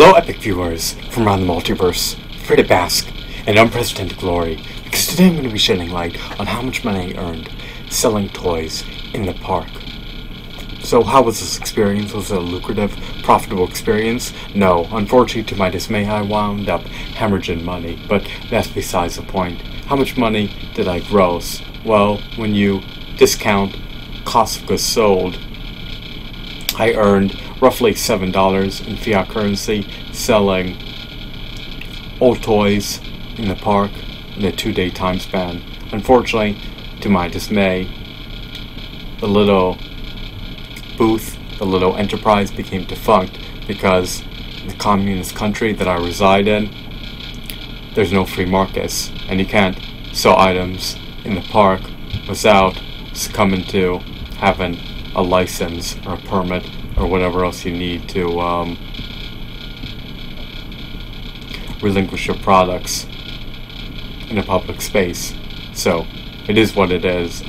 Hello, epic viewers from around the multiverse. Free to bask in unprecedented glory, because today I'm going to be shedding light on how much money I earned selling toys in the park. So how was this experience? Was it a lucrative, profitable experience? No. Unfortunately, to my dismay, I wound up hemorrhaging money, but that's besides the point. How much money did I gross? Well, when you discount cost of goods sold, I earned roughly $7 in fiat currency selling old toys in the park in a 2-day time span. Unfortunately, to my dismay, the little booth, the little enterprise became defunct because in the communist country that I reside in, there's no free markets, and you can't sell items in the park without succumbing to having a license or a permit or whatever else you need to relinquish your products in a public space. So it is what it is.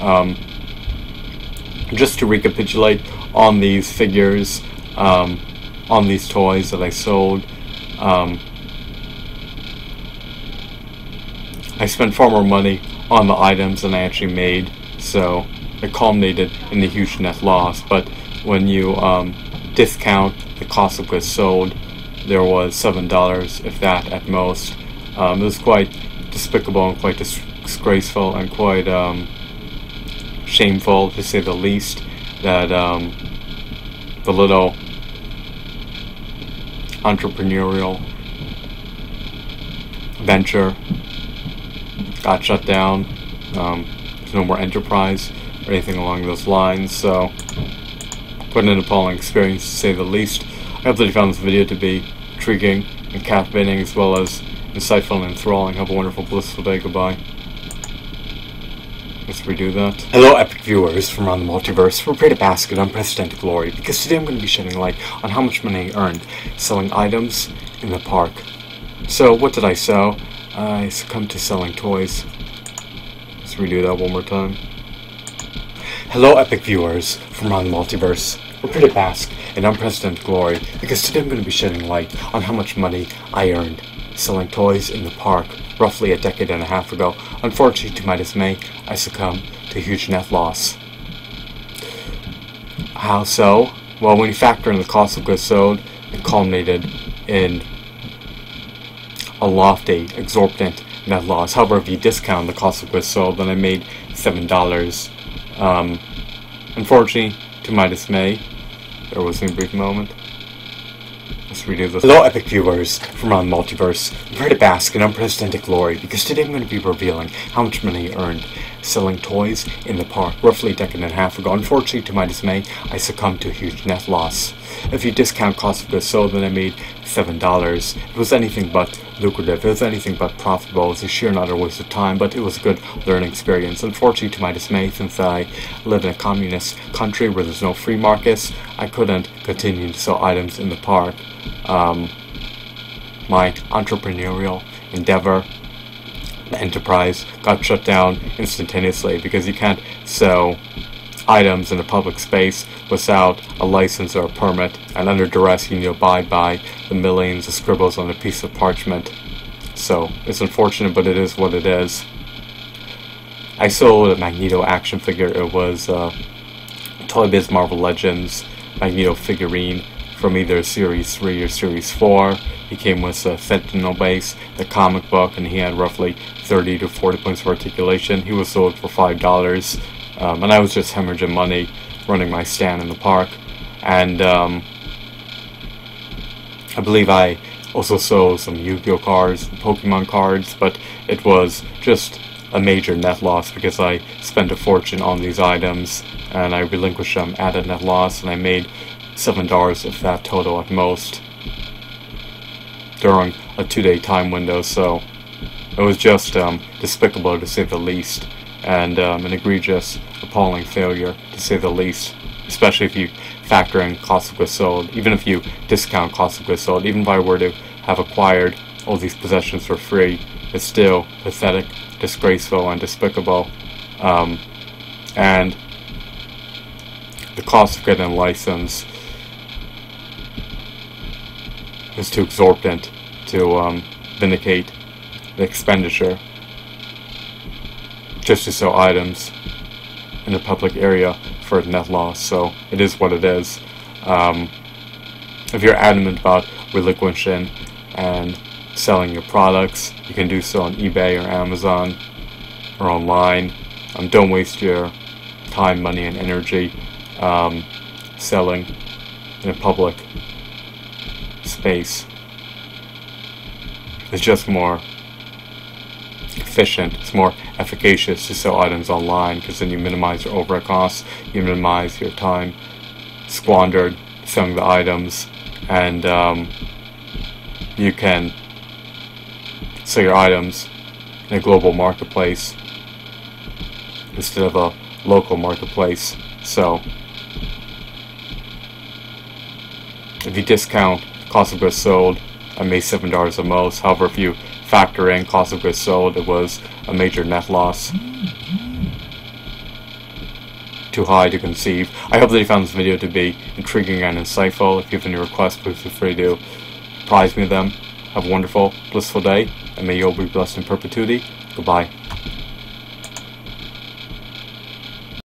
Just to recapitulate on these figures, on these toys that I sold, I spent far more money on the items than I actually made, so it culminated in a huge net loss. But when you discount the cost of goods sold, there was $7, if that at most. It was quite despicable and quite disgraceful and quite shameful, to say the least, that the little entrepreneurial venture got shut down. There's no more enterprise or anything along those lines, so quite an appalling experience, to say the least. I hope that you found this video to be intriguing and captivating, as well as insightful and enthralling. Have a wonderful, blissful day. Goodbye. Let's redo that. Hello, epic viewers from around the multiverse. We're free to bask in unprecedented glory, because today I'm going to be shedding light on how much money I earned selling items in the park. So, what did I sell? I succumbed to selling toys. Let's redo that one more time. Hello, epic viewers from around the multiverse. We're free to bask in unprecedented glory, because today I'm going to be shedding light on how much money I earned selling toys in the park roughly a decade and a half ago. Unfortunately, to my dismay, I succumbed to a huge net loss. How so? Well, when you factor in the cost of goods sold, it culminated in a lofty, exorbitant net loss. However, if you discount the cost of goods sold, then I made $7. Unfortunately, to my dismay, there was a brief moment. Let's redo this. Hello, epic viewers from around the multiverse. I'm here to bask in unprecedented glory, because today I'm going to be revealing how much money I earned selling toys in the park roughly a decade and a half ago. Unfortunately, to my dismay, I succumbed to a huge net loss. If you discount cost of goods sold, then I made $7. It was anything but lucrative. It was anything but profitable. It was a sheer and utter waste of time, but it was a good learning experience. Unfortunately, to my dismay, since I live in a communist country where there's no free markets, I couldn't continue to sell items in the park. My entrepreneurial endeavor, enterprise, got shut down instantaneously, because you can't sell items in a public space without a license or a permit, and under duress you need to abide by the millions of scribbles on a piece of parchment. So it's unfortunate, but it is what it is. I sold a Magneto action figure. It was Toy Biz Marvel Legends Magneto figurine from either Series 3 or Series 4. He came with a Sentinel base, the comic book, and he had roughly 30 to 40 points of articulation. He was sold for $5, and I was just hemorrhaging money running my stand in the park. And I believe I also sold some Yu-Gi-Oh cards, Pokemon cards, but it was just a major net loss, because I spent a fortune on these items and I relinquished them at a net loss, and I made $7, if that, total at most, during a 2-day time window. So it was just despicable, to say the least, and an egregious, appalling failure, to say the least, especially if you factor in cost of goods sold. Even if you discount cost of goods sold, even if I were to have acquired all these possessions for free, it's still pathetic, disgraceful, and despicable. And the cost of getting a license is too exorbitant to vindicate the expenditure just to sell items in a public area for net loss. So it is what it is. If you're adamant about relinquishing and selling your products, you can do so on eBay or Amazon or online. Don't waste your time, money, and energy selling in a public space. It's just more efficient, it's more efficacious to sell items online, because then you minimize your overhead costs, you minimize your time squandered selling the items, and you can sell your items in a global marketplace instead of a local marketplace. So if you discount cost of goods sold, I made $7 the most. However, if you factor in cost of goods sold, it was a major net loss. Too high to conceive. I hope that you found this video to be intriguing and insightful. If you have any requests, please feel free to apprise me of them. Have a wonderful, blissful day, and may you all be blessed in perpetuity. Goodbye.